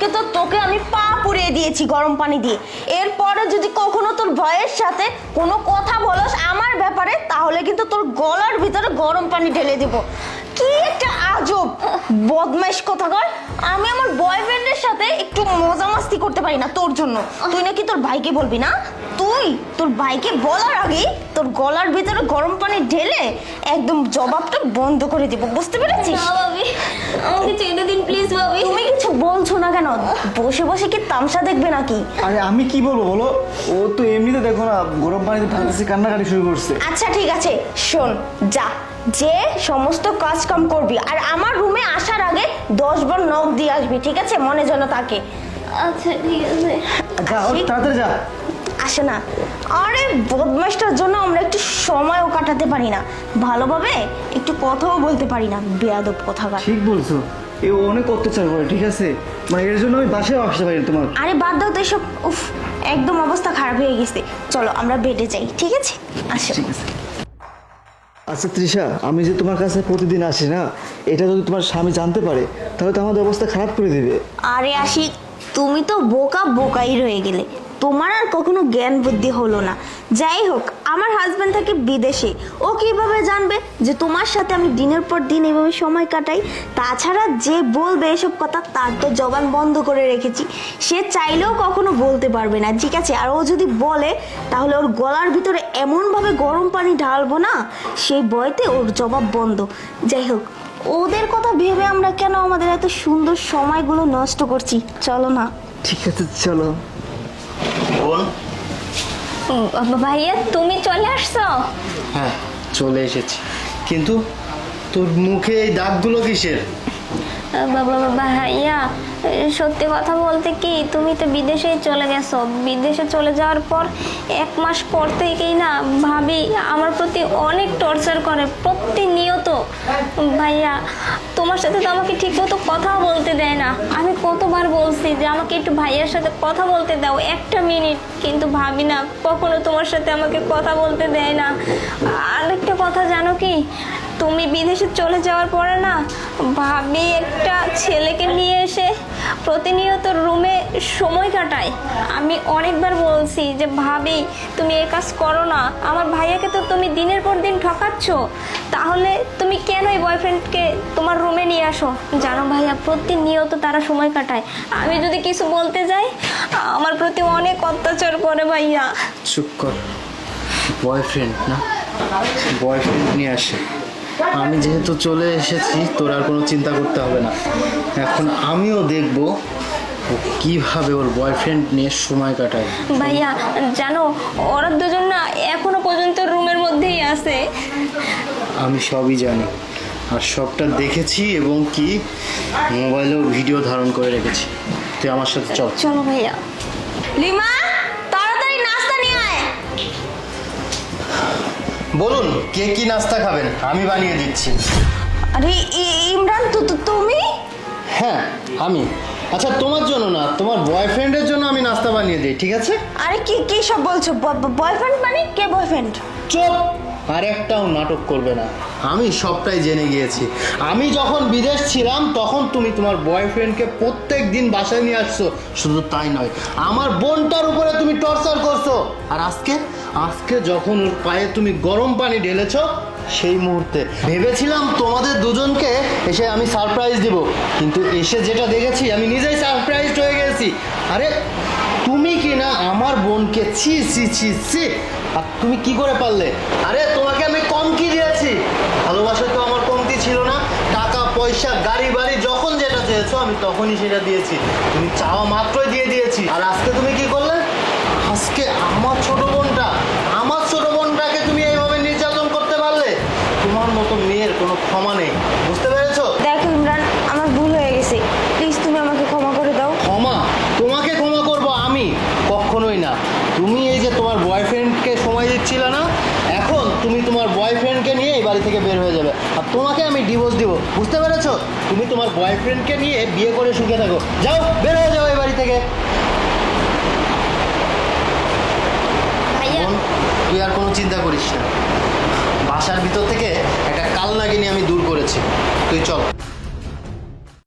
আজকে তো তোকে আমি পা পুড়িয়ে দিয়েছি গরম পানি দিয়ে। এরপরে যদি কখনো তোর ভাইয়ের সাথে কোনো কথা বলস আমার ব্যাপারে, তাহলে কিন্তু তোর গলার ভিতরে গরম পানি ঢেলে দেব। কি একটা আজব বদমাইশ কথাকার। আমি আমার বয়ফ্রেন্ডের সাথে একটু মজা মাস্তি করতে পারি না তোর জন্য। তুই নাকি তোর ভাইকে বলবি না? তুই তোর ভাইকে বলার আগে তোর গলার ভিতরে গরম পানি ঢেলে একদম জবাবটা বন্ধ করে দিব, বুঝতে পেরেছিস? না ভাবি, আমাকে ছেড়ে দিন প্লিজ ভাবি। তুমি কিছু বলছো না কেন? বসে বসে কি তামসা দেখবে নাকি? আরে আমি কি বলবো বলো, ও তো এমনিতে দেখো না গরম পানিতে ভাবতেছি কান্নাকাটি শুরু করছে। আচ্ছা ঠিক আছে, শোন, যা যে সমস্ত কাজ কাম করবি আর আমার রুমে আসার আগে 10 বার নক দিয়ে আসবি, ঠিক আছে? মনে যেন থাকে। আচ্ছা ঠিক আছে। যা তাড়াতাড়ি যা। আসে না। আরে বদমাশটার জন্য আমরা একটু সময়ও কাটাতে পারি না, ভালোভাবে একটু কথাও বলতে পারি না, বেয়াদব কথাকার। ঠিক বলছো, এ অনেক অত্যাচার করে, ঠিক আছে? মানে এর জন্য আমি বাসায় আসতে পারি তোমার। আরে বাদ দাও তো এসব, উফ একদম অবস্থা খারাপ হয়ে গেছে। চলো আমরা বেডে যাই, ঠিক আছে? আসো। ঠিক আছে। আচ্ছা তৃষা, আমি যে তোমার কাছে প্রতিদিন আসি না, এটা যদি তোমার স্বামী জানতে পারে তাহলে তো আমাদের অবস্থা খারাপ করে দিবে। আরে আশিক, তুমি তো বোকাই রয়ে গেলে, তোমার আর কখনো জ্ঞান বুদ্ধি হলো না। যাই হোক, আমার হাজবেন্ড থাকে বিদেশে, ও কিভাবে জানবে যে তোমার সাথে আমি দিনের পর দিন এভাবে সময় কাটাই? তাছাড়া যে বলবে এসব কথা তার তো জবান বন্ধ করে রেখেছি, সে চাইলেও কখনো বলতে পারবে না, ঠিক আছে? আর ও যদি বলে তাহলে ওর গলার ভিতরে এমনভাবে গরম পানি ঢালবো না, সেই ভয়তে ওর জবাব বন্ধ। যাই হোক, ওদের কথা ভেবে আমরা কেন আমাদের এত সুন্দর সময়গুলো নষ্ট করছি? চলো না। ঠিক আছে চলো। ভাইয়া তুমি চলে আসছো? হ্যাঁ চলে এসেছি, কিন্তু তোর মুখে এই দাগগুলো কিসের? ভাইয়া সত্যি কথা বলতে কি, তুমি তো বিদেশেই চলে গেছো। বিদেশে চলে যাওয়ার পর 1 মাস পর থেকেই না ভাবি আমার প্রতি অনেক টর্চার করে প্রতিনিয়ত। ভাইয়া তোমার সাথে তো আমাকে ঠিকমতো কথা বলতে দেয় না। আমি কতবার বলছি যে আমাকে একটু ভাইয়ার সাথে কথা বলতে দাও 1টা মিনিট, কিন্তু ভাবি না কখনো তোমার সাথে আমাকে কথা বলতে দেয় না। আরেকটা কথা জানো কি, তুমি বিদেশে চলে যাওয়ার পরে না ভাবি একটা ছেলেকে নিয়ে এসে প্রতিনিয়ত রুমে সময় কাটায়। আমি অনেকবার বলছি যে ভাবি তুমি এই কাজ করো না, আমার ভাইয়াকে তো তুমি দিনের পর দিন ঠকাচ্ছ, তাহলে তুমি কেন এই বয়ফ্রেন্ডকে তোমার রুমে নিয়ে আসো? জানো ভাইয়া প্রতিনিয়ত তারা সময় কাটায়, আমি যদি কিছু বলতে যাই আমার প্রতি অনেক অত্যাচার করে। ভাইয়া চুপ কর। বয়ফ্রেন্ড না, বয়ফ্রেন্ড নিয়ে আসে। আমি যেহেতু চলে এসেছি তোর আর কোনো চিন্তা করতে হবে না। এখন আমিও দেখব ও কিভাবে ওর বয়ফ্রেন্ড নিয়ে সময় কাটায়। ভাইয়া জানো ওরা দুজন না এখনো পর্যন্ত রুমের মধ্যেই আছে। আমি সবই জানি আর সবটা দেখেছি, এবং কি মোবাইলেও ভিডিও ধারণ করে রেখেছি। তুই আমার সাথে চল। চলো ভাইয়া। লিমা, তাড়াতাড়ি নাস্তা নিয়ে আয়। বলুন কে কি নাস্তা খাবেন, আমি বানিয়ে দিচ্ছি। আরে ইমরান, তুমি? হ্যাঁ আমি। আচ্ছা তোমার জন্য না, তোমার বয়ফ্রেন্ডের জন্য আমি নাস্তা বানিয়ে দিই, ঠিক আছে? আরে কি কি সব বলছো? বয়ফ্রেন্ড মানে কে বয়ফ্রেন্ড? চুপ! আর একটাও নাটক করবে না, আমি সবটাই জেনে গিয়েছি। আমি যখন বিদেশ ছিলাম তখন তুমি তোমার বয়ফ্রেন্ডকে প্রত্যেক দিন বাসায় নিয়ে আসছো। শুধু তাই নয়, আমার বোনটার উপরে তুমি টর্চার করছো। আর আজকে যখন ওর পায়ে তুমি গরম পানি ঢেলেছো, সেই মুহূর্তে ভেবেছিলাম তোমাদের দুজনকে এসে আমি সারপ্রাইজ দিব, কিন্তু এসে যেটা দেখেছি আমি নিজেই সারপ্রাইজড হয়ে গেছি। আরে তুমি কি না আমার বোনকে ছি ছি ছি ছি, আর তুমি কি করে পারলে? আরে তোমাকে আমি কম কি দিয়েছি? ভালোবাসা তো আমার কমতি ছিল না। টাকা পয়সা গাড়ি বাড়ি যখন যেটা চেয়েছো আমি তখনই সেটা দিয়েছি। তুমি চাওয়া মাত্রই দিয়ে দিয়েছি। আর আজকে তুমি কি করলে? আজকে আমার ছোট বোনটাকে তুমি এইভাবে নির্যাতন করতে পারলে? তোমার মতো মেয়ের কোনো ক্ষমা নেই, বুঝতে পেরেছো? দেখো ইমরান, আমার ভুল হয়ে গেছে, প্লিজ তুমি আমাকে ক্ষমা করে দাও। ক্ষমা? তোমাকে ক্ষমা করব আমি? কখনোই না। তুমি এই যে তোমার বয়ফ্রেন্ডকে সময় দিচ্ছিলে না, এখন তুমি তোমার বয়ফ্রেন্ডকে নিয়ে এই বাড়ি থেকে বের হয়ে যাবে, আর তোমাকে আমি ডিভোর্স দিব, বুঝতে পেরেছো? তুমি তোমার বয়ফ্রেন্ডকে নিয়ে বিয়ে করে সুখে থাকো। যাও, বের হয়ে যাও এই বাড়ি থেকে। ভাইয়া বোন, তুই আর কোনো চিন্তা করিস না, বাসার ভিতর থেকে একটা কালনাগিনী আমি দূর করেছি। তুই চল।